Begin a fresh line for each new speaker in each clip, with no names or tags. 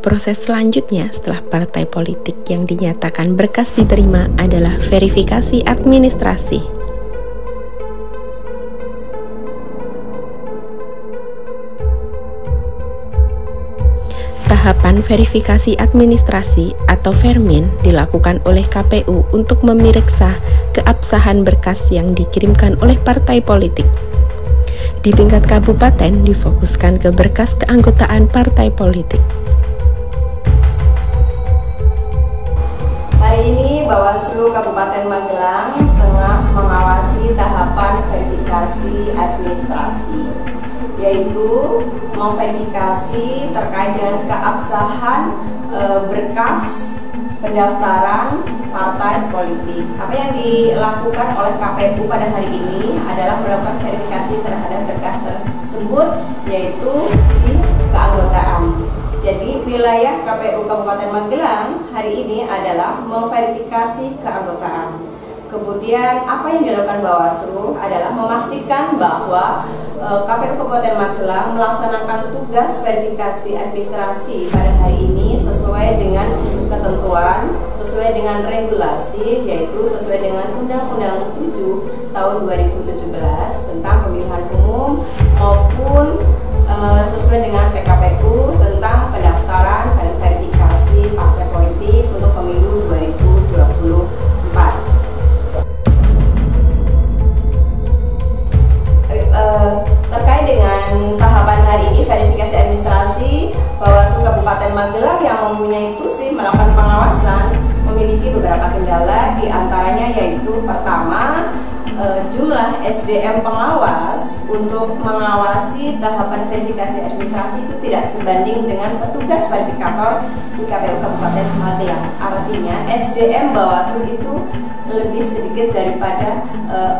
Proses selanjutnya setelah partai politik yang dinyatakan berkas diterima adalah verifikasi administrasi. Tahapan verifikasi administrasi atau Vermin dilakukan oleh KPU untuk memeriksa keabsahan berkas yang dikirimkan oleh partai politik. Di tingkat kabupaten difokuskan ke berkas keanggotaan partai politik.
Hari ini Bawaslu Kabupaten Magelang tengah mengawasi tahapan verifikasi administrasi, yaitu memverifikasi terkait dengan keabsahan berkas pendaftaran partai politik. Apa yang dilakukan oleh KPU pada hari ini adalah melakukan verifikasi terhadap berkas tersebut, yaitu di keanggotaan. Jadi wilayah KPU Kabupaten Magelang hari ini adalah memverifikasi keanggotaan. Kemudian apa yang dilakukan Bawaslu adalah memastikan bahwa KPU Kabupaten Magelang melaksanakan tugas verifikasi administrasi pada hari ini sesuai dengan ketentuan, sesuai dengan regulasi, yaitu sesuai dengan Undang-Undang 7 tahun 2017 tentang pemilihan umum maupun sesuai dengan PKPU tentang pendaftaran dan verifikasi partai politik untuk pemilu 2024. Terkait dengan tahapan hari ini verifikasi administrasi, Bawaslu Kabupaten Magelang yang mempunyai tugas melakukan pengawasan memiliki beberapa kendala, diantaranya yaitu pertama, jumlah SDM pengawas untuk mengawasi tahapan verifikasi administrasi itu tidak sebanding dengan petugas verifikator di KPU Kabupaten Magelang. Artinya SDM Bawaslu itu lebih sedikit daripada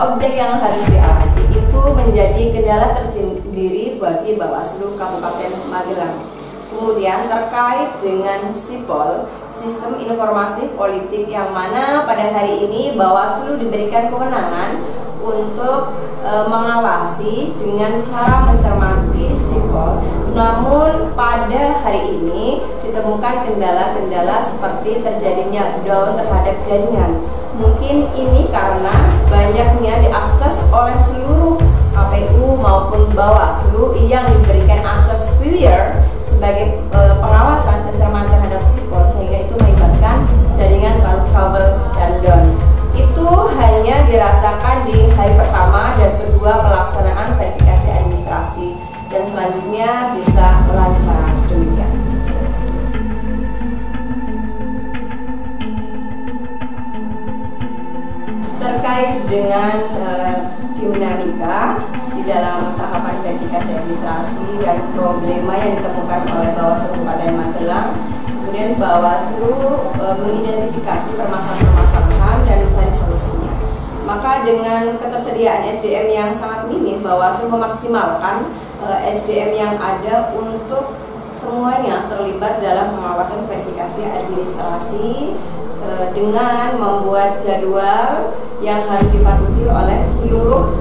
objek yang harus diawasi. Itu menjadi kendala tersendiri bagi Bawaslu Kabupaten Magelang. Kemudian terkait dengan SIPOL, Sistem Informasi Politik, yang mana pada hari ini Bawaslu diberikan kewenangan untuk mengawasi dengan cara mencermati SIPOL. Namun pada hari ini ditemukan kendala-kendala seperti terjadinya down terhadap jaringan. Mungkin ini karena banyaknya diakses oleh seluruh KPU maupun Bawaslu yang diberikan akses viewer sebagai pengawasan pencermatan terhadap SIPOL, sehingga itu mengakibatkan jaringan terlalu trouble dan down. Itu hanya dirasakan di hari pertama dan kedua pelaksanaan verifikasi administrasi, dan selanjutnya bisa lancar. Demikian. Terkait dengan dinamika di dalam tahapan verifikasi administrasi dan problema yang ditemukan oleh Bawaslu Kabupaten Magelang, kemudian Bawaslu mengidentifikasi permasalahan-permasalahan dan mencari solusinya. Maka dengan ketersediaan SDM yang sangat minim, Bawaslu memaksimalkan SDM yang ada untuk semuanya terlibat dalam pengawasan verifikasi administrasi dengan membuat jadwal yang harus dipatuhi oleh seluruh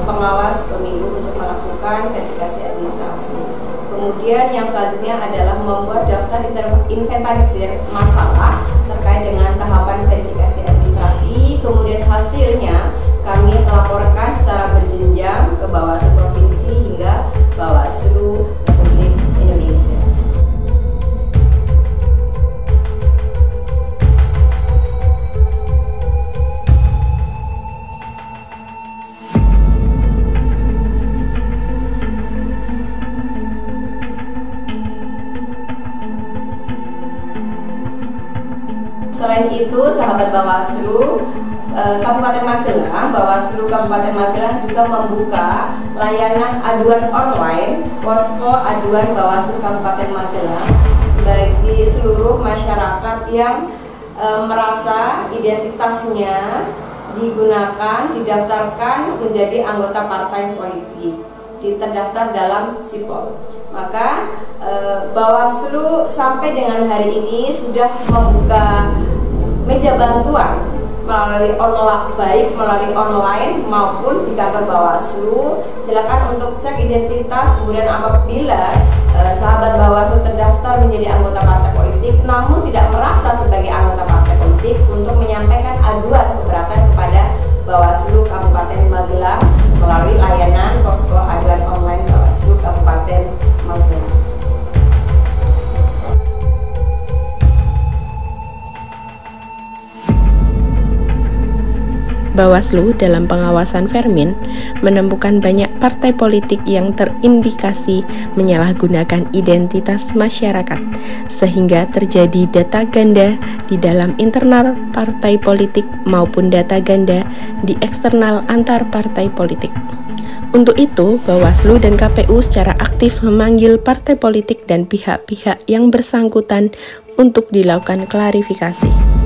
pengawas pemilu untuk melakukan verifikasi administrasi. Kemudian yang selanjutnya adalah membuat daftar inventarisir masalah terkait dengan tahapan verifikasi administrasi. Kemudian hasilnya kami laporkan secara berjenjang ke Bawaslu Provinsi hingga Bawaslu Republik Indonesia. Selain itu, sahabat Bawaslu Kabupaten Magelang, Bawaslu Kabupaten Magelang juga membuka layanan aduan online posko aduan Bawaslu Kabupaten Magelang bagi seluruh masyarakat yang merasa identitasnya digunakan, didaftarkan menjadi anggota partai politik, terdaftar dalam SIPOL. Maka Bawaslu sampai dengan hari ini sudah membuka meja bantuan melalui online, baik melalui online maupun di kantor Bawaslu. Silakan untuk cek identitas, kemudian apabila sahabat Bawaslu terdaftar menjadi anggota partai politik namun tidak merasa sebagai anggota partai politik untuk menyampaikan aduan keberatan kepada Bawaslu Kabupaten Magelang melalui layanan posko aduan online Bawaslu Kabupaten Magelang.
Bawaslu dalam pengawasan Fermin menemukan banyak partai politik yang terindikasi menyalahgunakan identitas masyarakat sehingga terjadi data ganda di dalam internal partai politik maupun data ganda di eksternal antar partai politik. Untuk itu, Bawaslu dan KPU secara aktif memanggil partai politik dan pihak-pihak yang bersangkutan untuk dilakukan klarifikasi.